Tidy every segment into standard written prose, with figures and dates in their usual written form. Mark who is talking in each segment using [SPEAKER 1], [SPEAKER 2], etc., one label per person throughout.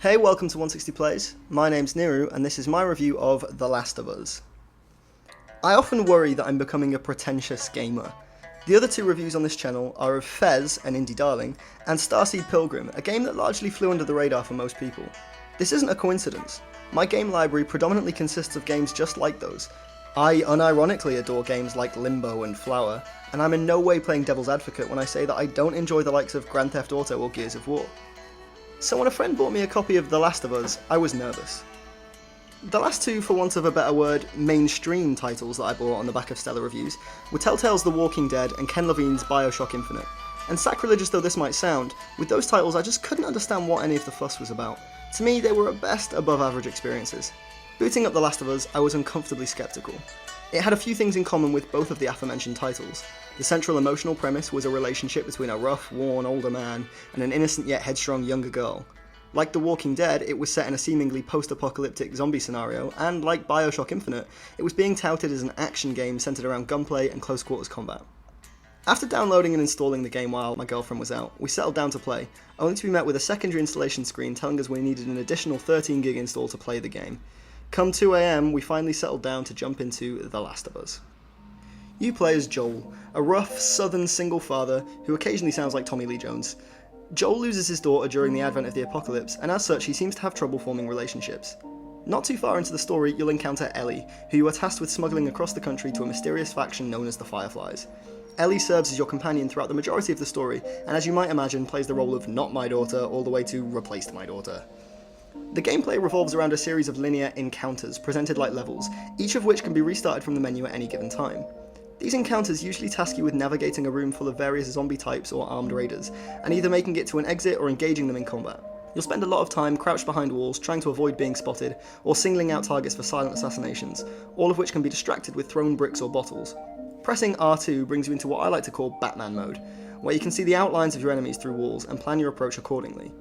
[SPEAKER 1] Hey, welcome to 160 Plays. My name's Niru, and this is my review of The Last of Us. I often worry that I'm becoming a pretentious gamer. The other two reviews on this channel are of Fez, an indie darling, and Starseed Pilgrim, a game that largely flew under the radar for most people. This isn't a coincidence. My game library predominantly consists of games just like those. I unironically adore games like Limbo and Flower, and I'm in no way playing devil's advocate when I say that I don't enjoy the likes of Grand Theft Auto or Gears of War. So when a friend bought me a copy of The Last of Us, I was nervous. The last two, for want of a better word, mainstream titles that I bought on the back of stellar reviews were Telltale's The Walking Dead and Ken Levine's Bioshock Infinite. And sacrilegious though this might sound, with those titles I just couldn't understand what any of the fuss was about. To me, they were at best above average experiences. Booting up The Last of Us, I was uncomfortably skeptical. It had a few things in common with both of the aforementioned titles. The central emotional premise was a relationship between a rough, worn older man and an innocent yet headstrong younger girl. Like The Walking Dead, it was set in a seemingly post-apocalyptic zombie scenario, and like Bioshock Infinite, it was being touted as an action game centered around gunplay and close quarters combat. After downloading and installing the game while my girlfriend was out, we settled down to play, only to be met with a secondary installation screen telling us we needed an additional 13 gig install to play the game. Come 2 AM, we finally settled down to jump into The Last of Us. You play as Joel, a rough, southern single father who occasionally sounds like Tommy Lee Jones. Joel loses his daughter during the advent of the apocalypse, and as such he seems to have trouble forming relationships. Not too far into the story, you'll encounter Ellie, who you are tasked with smuggling across the country to a mysterious faction known as the Fireflies. Ellie serves as your companion throughout the majority of the story, and as you might imagine, plays the role of not my daughter all the way to replaced my daughter. The gameplay revolves around a series of linear encounters presented like levels, each of which can be restarted from the menu at any given time. These encounters usually task you with navigating a room full of various zombie types or armed raiders, and either making it to an exit or engaging them in combat. You'll spend a lot of time crouched behind walls, trying to avoid being spotted, or singling out targets for silent assassinations, all of which can be distracted with thrown bricks or bottles. Pressing R2 brings you into what I like to call Batman mode, where you can see the outlines of your enemies through walls and plan your approach accordingly.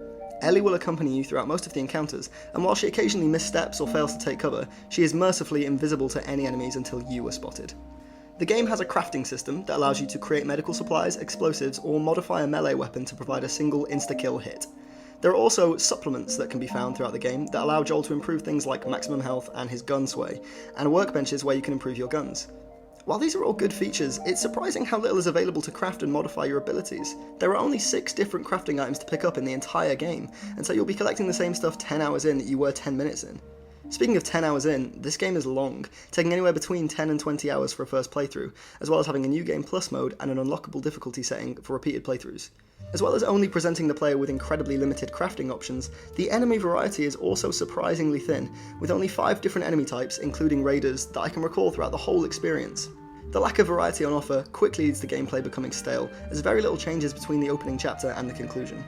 [SPEAKER 1] Ellie will accompany you throughout most of the encounters, and while she occasionally missteps or fails to take cover, she is mercifully invisible to any enemies until you are spotted. The game has a crafting system that allows you to create medical supplies, explosives, or modify a melee weapon to provide a single insta-kill hit. There are also supplements that can be found throughout the game that allow Joel to improve things like maximum health and his gun sway, and workbenches where you can improve your guns. While these are all good features, it's surprising how little is available to craft and modify your abilities. There are only 6 different crafting items to pick up in the entire game, and so you'll be collecting the same stuff 10 hours in that you were 10 minutes in. Speaking of 10 hours in, this game is long, taking anywhere between 10 and 20 hours for a first playthrough, as well as having a new game plus mode and an unlockable difficulty setting for repeated playthroughs. As well as only presenting the player with incredibly limited crafting options, the enemy variety is also surprisingly thin, with only 5 different enemy types, including raiders, that I can recall throughout the whole experience. The lack of variety on offer quickly leads to gameplay becoming stale, as very little changes between the opening chapter and the conclusion.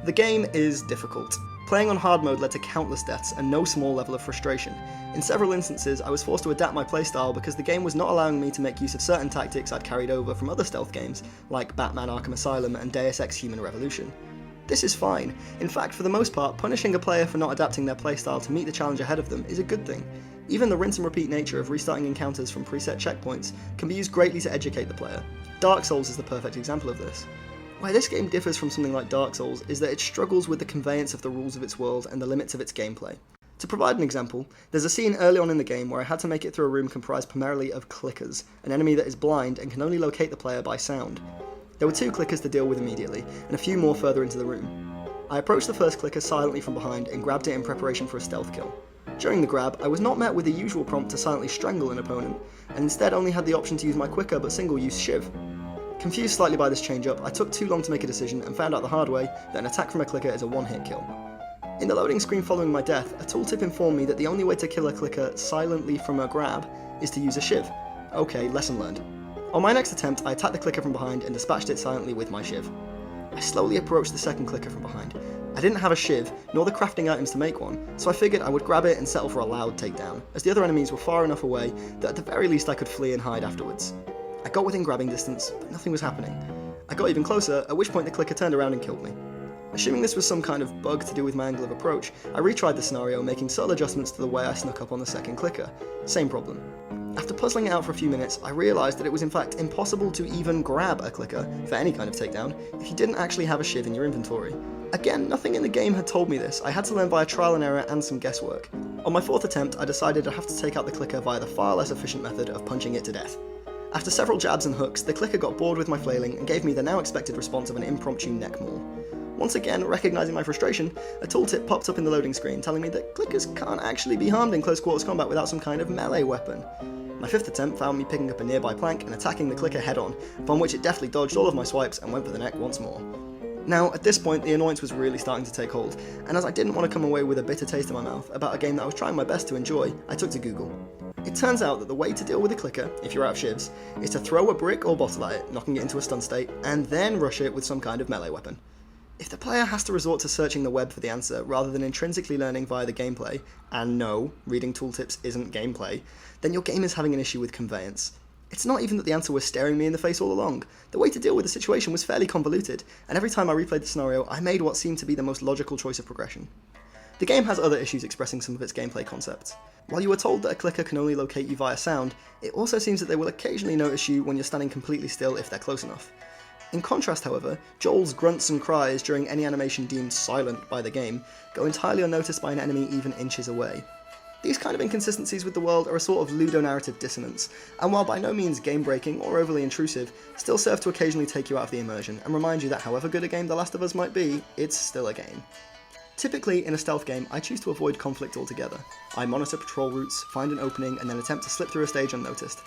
[SPEAKER 1] The game is difficult. Playing on hard mode led to countless deaths and no small level of frustration. In several instances, I was forced to adapt my playstyle because the game was not allowing me to make use of certain tactics I'd carried over from other stealth games, like Batman Arkham Asylum and Deus Ex Human Revolution. This is fine. In fact, for the most part, punishing a player for not adapting their playstyle to meet the challenge ahead of them is a good thing. Even the rinse and repeat nature of restarting encounters from preset checkpoints can be used greatly to educate the player. Dark Souls is the perfect example of this. Where this game differs from something like Dark Souls is that it struggles with the conveyance of the rules of its world and the limits of its gameplay. To provide an example, there's a scene early on in the game where I had to make it through a room comprised primarily of clickers, an enemy that is blind and can only locate the player by sound. There were 2 clickers to deal with immediately, and a few more further into the room. I approached the first clicker silently from behind and grabbed it in preparation for a stealth kill. During the grab, I was not met with the usual prompt to silently strangle an opponent, and instead only had the option to use my quicker but single-use shiv. Confused slightly by this change-up, I took too long to make a decision and found out the hard way that an attack from a clicker is a one-hit kill. In the loading screen following my death, a tooltip informed me that the only way to kill a clicker silently from a grab is to use a shiv. Okay, lesson learned. On my next attempt, I attacked the clicker from behind and dispatched it silently with my shiv. I slowly approached the second clicker from behind. I didn't have a shiv, nor the crafting items to make one, so I figured I would grab it and settle for a loud takedown, as the other enemies were far enough away that at the very least I could flee and hide afterwards. I got within grabbing distance, but nothing was happening. I got even closer, at which point the clicker turned around and killed me. Assuming this was some kind of bug to do with my angle of approach, I retried the scenario, making subtle adjustments to the way I snuck up on the second clicker. Same problem. After puzzling it out for a few minutes, I realised that it was in fact impossible to even grab a clicker for any kind of takedown if you didn't actually have a shiv in your inventory. Again, nothing in the game had told me this. I had to learn via trial and error and some guesswork. On my 4th attempt, I decided I'd have to take out the clicker via the far less efficient method of punching it to death. After several jabs and hooks, the clicker got bored with my flailing and gave me the now expected response of an impromptu neck maul. Once again, recognising my frustration, a tooltip popped up in the loading screen telling me that clickers can't actually be harmed in close quarters combat without some kind of melee weapon. My 5th attempt found me picking up a nearby plank and attacking the clicker head on, upon which it deftly dodged all of my swipes and went for the neck once more. Now, at this point, the annoyance was really starting to take hold, and as I didn't want to come away with a bitter taste in my mouth about a game that I was trying my best to enjoy, I took to Google. It turns out that the way to deal with a clicker, if you're out of shivs, is to throw a brick or bottle at it, knocking it into a stun state, and then rush it with some kind of melee weapon. If the player has to resort to searching the web for the answer rather than intrinsically learning via the gameplay, and no, reading tooltips isn't gameplay, then your game is having an issue with conveyance. It's not even that the answer was staring me in the face all along. The way to deal with the situation was fairly convoluted, and every time I replayed the scenario, I made what seemed to be the most logical choice of progression. The game has other issues expressing some of its gameplay concepts. While you were told that a clicker can only locate you via sound, it also seems that they will occasionally notice you when you're standing completely still if they're close enough. In contrast, however, Joel's grunts and cries during any animation deemed silent by the game go entirely unnoticed by an enemy even inches away. These kind of inconsistencies with the world are a sort of ludonarrative dissonance, and while by no means game-breaking or overly intrusive, still serve to occasionally take you out of the immersion and remind you that however good a game The Last of Us might be, it's still a game. Typically, in a stealth game, I choose to avoid conflict altogether. I monitor patrol routes, find an opening, and then attempt to slip through a stage unnoticed.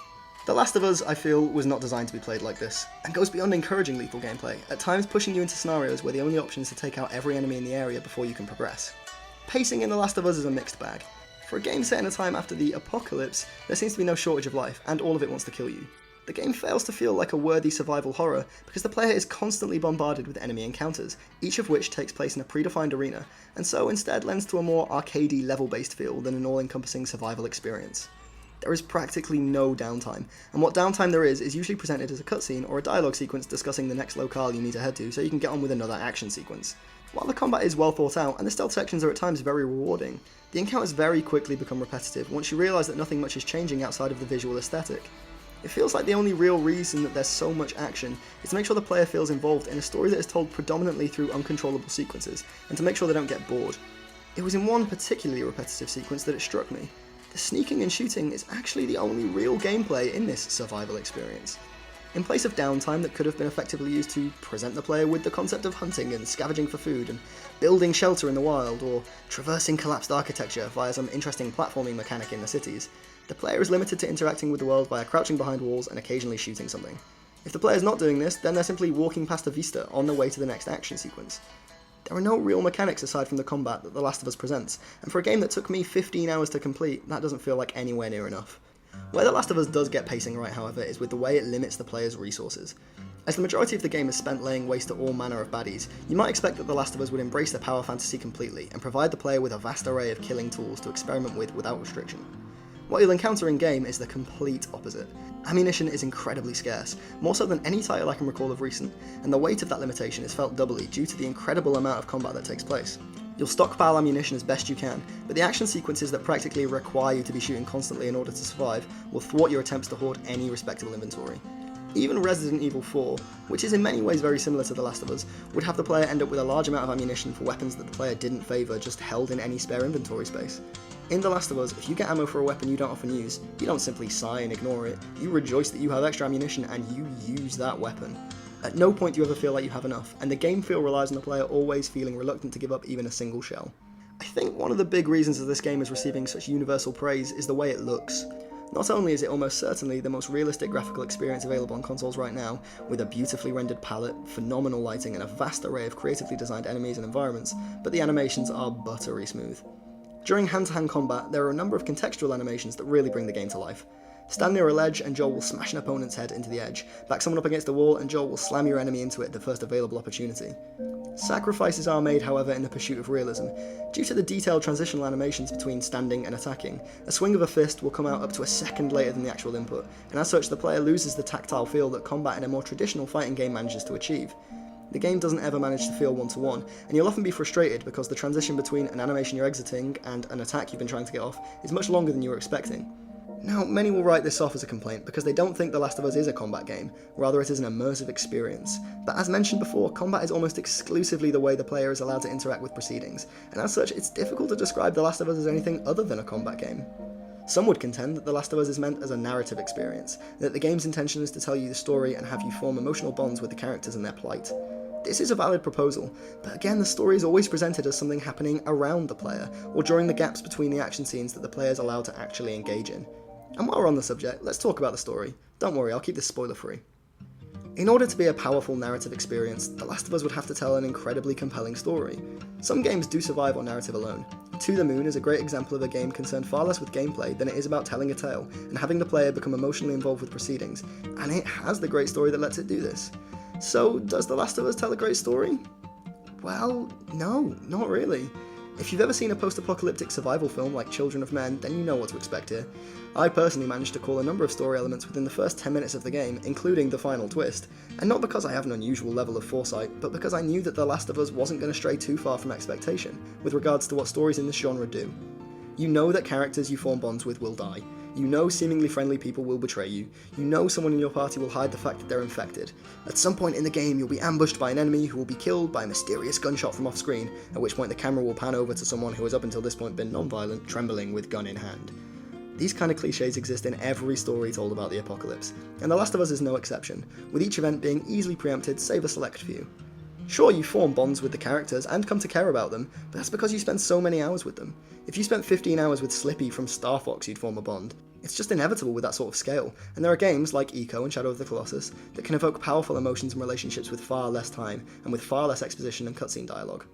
[SPEAKER 1] The Last of Us, I feel, was not designed to be played like this, and goes beyond encouraging lethal gameplay, at times pushing you into scenarios where the only option is to take out every enemy in the area before you can progress. Pacing in The Last of Us is a mixed bag. For a game set in a time after the apocalypse, there seems to be no shortage of life, and all of it wants to kill you. The game fails to feel like a worthy survival horror because the player is constantly bombarded with enemy encounters, each of which takes place in a predefined arena, and so instead lends to a more arcadey level-based feel than an all-encompassing survival experience. There is practically no downtime, and what downtime there is usually presented as a cutscene or a dialogue sequence discussing the next locale you need to head to so you can get on with another action sequence. While the combat is well thought out and the stealth sections are at times very rewarding, the encounters very quickly become repetitive once you realise that nothing much is changing outside of the visual aesthetic. It feels like the only real reason that there's so much action is to make sure the player feels involved in a story that is told predominantly through uncontrollable sequences, and to make sure they don't get bored. It was in one particularly repetitive sequence that it struck me. The sneaking and shooting is actually the only real gameplay in this survival experience. In place of downtime that could have been effectively used to present the player with the concept of hunting and scavenging for food and building shelter in the wild, or traversing collapsed architecture via some interesting platforming mechanic in the cities, the player is limited to interacting with the world via crouching behind walls and occasionally shooting something. If the player's not doing this, then they're simply walking past a vista on their way to the next action sequence. There are no real mechanics aside from the combat that The Last of Us presents, and for a game that took me 15 hours to complete, that doesn't feel like anywhere near enough. Where The Last of Us does get pacing right, however, is with the way it limits the player's resources. As the majority of the game is spent laying waste to all manner of baddies, you might expect that The Last of Us would embrace the power fantasy completely and provide the player with a vast array of killing tools to experiment with without restriction. What you'll encounter in-game is the complete opposite. Ammunition is incredibly scarce, more so than any title I can recall of recent, and the weight of that limitation is felt doubly due to the incredible amount of combat that takes place. You'll stockpile ammunition as best you can, but the action sequences that practically require you to be shooting constantly in order to survive will thwart your attempts to hoard any respectable inventory. Even Resident Evil 4, which is in many ways very similar to The Last of Us, would have the player end up with a large amount of ammunition for weapons that the player didn't favour just held in any spare inventory space. In The Last of Us, if you get ammo for a weapon you don't often use, you don't simply sigh and ignore it, you rejoice that you have extra ammunition and you use that weapon. At no point do you ever feel like you have enough, and the game feel relies on the player always feeling reluctant to give up even a single shell. I think one of the big reasons that this game is receiving such universal praise is the way it looks. Not only is it almost certainly the most realistic graphical experience available on consoles right now, with a beautifully rendered palette, phenomenal lighting, and a vast array of creatively designed enemies and environments, but the animations are buttery smooth. During hand-to-hand combat, there are a number of contextual animations that really bring the game to life. Stand near a ledge and Joel will smash an opponent's head into the edge, back someone up against a wall and Joel will slam your enemy into it at the first available opportunity. Sacrifices are made, however, in the pursuit of realism. Due to the detailed transitional animations between standing and attacking, a swing of a fist will come out up to a second later than the actual input, and as such the player loses the tactile feel that combat in a more traditional fighting game manages to achieve. The game doesn't ever manage to feel one-to-one, and you'll often be frustrated because the transition between an animation you're exiting and an attack you've been trying to get off is much longer than you were expecting. Now, many will write this off as a complaint because they don't think The Last of Us is a combat game, rather it is an immersive experience. But as mentioned before, combat is almost exclusively the way the player is allowed to interact with proceedings, and as such, it's difficult to describe The Last of Us as anything other than a combat game. Some would contend that The Last of Us is meant as a narrative experience, that the game's intention is to tell you the story and have you form emotional bonds with the characters and their plight. This is a valid proposal, but again the story is always presented as something happening around the player, or during the gaps between the action scenes that the player is allowed to actually engage in. And while we're on the subject, let's talk about the story. Don't worry, I'll keep this spoiler free. In order to be a powerful narrative experience, The Last of Us would have to tell an incredibly compelling story. Some games do survive on narrative alone. To the Moon is a great example of a game concerned far less with gameplay than it is about telling a tale, and having the player become emotionally involved with proceedings, and it has the great story that lets it do this. So, does The Last of Us tell a great story? Well, no, not really. If you've ever seen a post-apocalyptic survival film like Children of Men, then you know what to expect here. I personally managed to call a number of story elements within the first 10 minutes of the game, including the final twist, and not because I have an unusual level of foresight, but because I knew that The Last of Us wasn't going to stray too far from expectation, with regards to what stories in this genre do. You know that characters you form bonds with will die. You know seemingly friendly people will betray you. You know someone in your party will hide the fact that they're infected. At some point in the game, you'll be ambushed by an enemy who will be killed by a mysterious gunshot from off screen, at which point the camera will pan over to someone who has up until this point been non-violent, trembling with gun in hand. These kind of cliches exist in every story told about the apocalypse, and The Last of Us is no exception, with each event being easily preempted save a select few. Sure, you form bonds with the characters and come to care about them, but that's because you spend so many hours with them. If you spent 15 hours with Slippy from Star Fox, you'd form a bond. It's just inevitable with that sort of scale, and there are games like Eco and Shadow of the Colossus that can evoke powerful emotions and relationships with far less time, and with far less exposition and cutscene dialogue.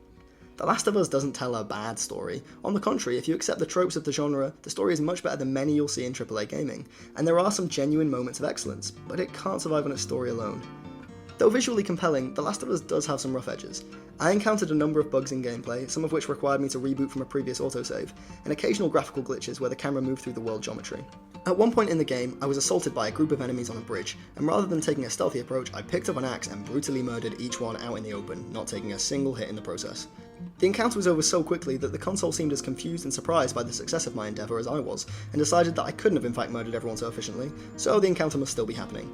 [SPEAKER 1] The Last of Us doesn't tell a bad story. On the contrary, if you accept the tropes of the genre, the story is much better than many you'll see in AAA gaming, and there are some genuine moments of excellence, but it can't survive on its story alone. Though visually compelling, The Last of Us does have some rough edges. I encountered a number of bugs in gameplay, some of which required me to reboot from a previous autosave, and occasional graphical glitches where the camera moved through the world geometry. At one point in the game, I was assaulted by a group of enemies on a bridge, and rather than taking a stealthy approach, I picked up an axe and brutally murdered each one out in the open, not taking a single hit in the process. The encounter was over so quickly that the console seemed as confused and surprised by the success of my endeavour as I was, and decided that I couldn't have in fact murdered everyone so efficiently, so the encounter must still be happening.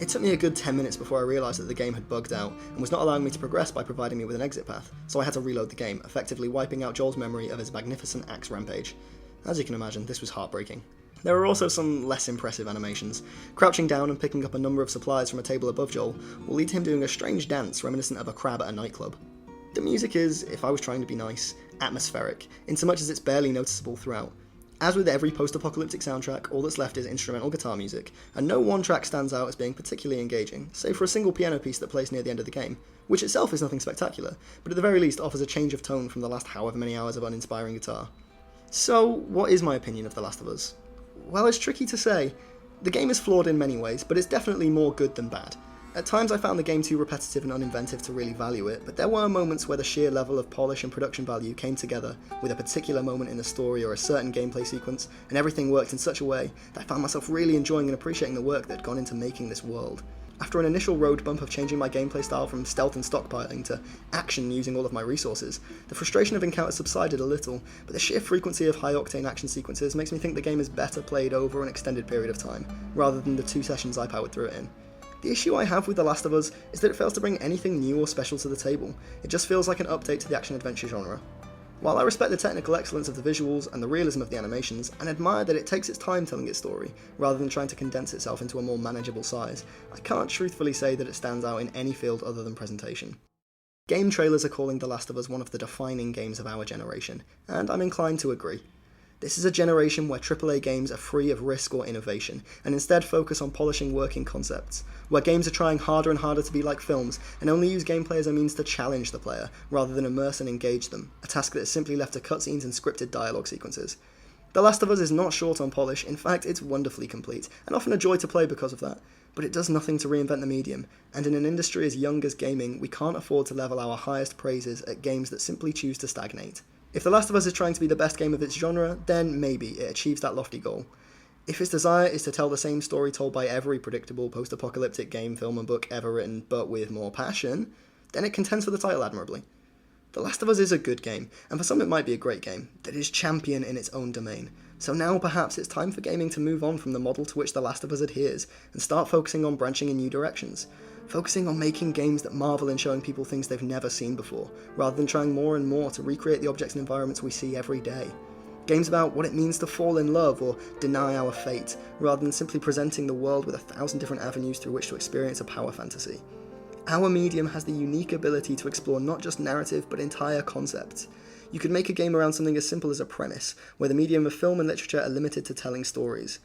[SPEAKER 1] It took me a good 10 minutes before I realised that the game had bugged out, and was not allowing me to progress by providing me with an exit path, so I had to reload the game, effectively wiping out Joel's memory of his magnificent axe rampage. As you can imagine, this was heartbreaking. There are also some less impressive animations. Crouching down and picking up a number of supplies from a table above Joel will lead to him doing a strange dance reminiscent of a crab at a nightclub. The music is, if I was trying to be nice, atmospheric, insomuch as it's barely noticeable throughout. As with every post-apocalyptic soundtrack, all that's left is instrumental guitar music, and no one track stands out as being particularly engaging, save for a single piano piece that plays near the end of the game, which itself is nothing spectacular, but at the very least offers a change of tone from the last however many hours of uninspiring guitar. So, what is my opinion of The Last of Us? Well, it's tricky to say. The game is flawed in many ways, but it's definitely more good than bad. At times I found the game too repetitive and uninventive to really value it, but there were moments where the sheer level of polish and production value came together with a particular moment in the story or a certain gameplay sequence, and everything worked in such a way that I found myself really enjoying and appreciating the work that had gone into making this world. After an initial road bump of changing my gameplay style from stealth and stockpiling to action using all of my resources, the frustration of encounters subsided a little, but the sheer frequency of high-octane action sequences makes me think the game is better played over an extended period of time, rather than the 2 sessions I powered through it in. The issue I have with The Last of Us is that it fails to bring anything new or special to the table. It just feels like an update to the action-adventure genre. While I respect the technical excellence of the visuals and the realism of the animations, and admire that it takes its time telling its story, rather than trying to condense itself into a more manageable size, I can't truthfully say that it stands out in any field other than presentation. Game trailers are calling The Last of Us one of the defining games of our generation, and I'm inclined to agree. This is a generation where AAA games are free of risk or innovation, and instead focus on polishing working concepts, where games are trying harder and harder to be like films, and only use gameplay as a means to challenge the player, rather than immerse and engage them, a task that is simply left to cutscenes and scripted dialogue sequences. The Last of Us is not short on polish, in fact it's wonderfully complete, and often a joy to play because of that, but it does nothing to reinvent the medium, and in an industry as young as gaming, we can't afford to level our highest praises at games that simply choose to stagnate. If The Last of Us is trying to be the best game of its genre, then maybe it achieves that lofty goal. If its desire is to tell the same story told by every predictable post-apocalyptic game, film and book ever written, but with more passion, then it contends for the title admirably. The The Last of Us is a good game, and for some it might be a great game, that is champion in its own domain. So now perhaps it's time for gaming to move on from the model to which The Last of Us adheres, and start focusing on branching in new directions. Focusing on making games that marvel in showing people things they've never seen before, rather than trying more and more to recreate the objects and environments we see every day. Games about what it means to fall in love or deny our fate, rather than simply presenting the world with 1,000 different avenues through which to experience a power fantasy. Our medium has the unique ability to explore not just narrative, but entire concepts. You could make a game around something as simple as a premise, where the medium of film and literature are limited to telling stories.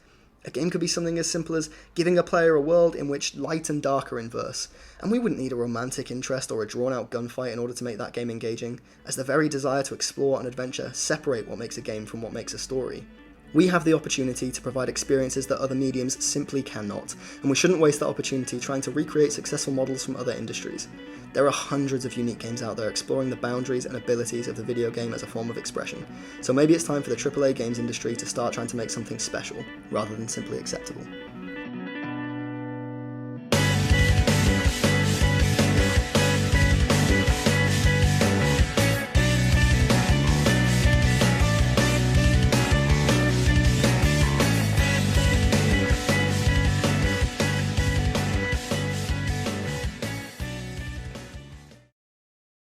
[SPEAKER 1] A game could be something as simple as giving a player a world in which light and dark are inverse, and we wouldn't need a romantic interest or a drawn-out gunfight in order to make that game engaging, as the very desire to explore and adventure separate what makes a game from what makes a story. We have the opportunity to provide experiences that other mediums simply cannot, and we shouldn't waste that opportunity trying to recreate successful models from other industries. There are hundreds of unique games out there exploring the boundaries and abilities of the video game as a form of expression, so maybe it's time for the AAA games industry to start trying to make something special, rather than simply acceptable.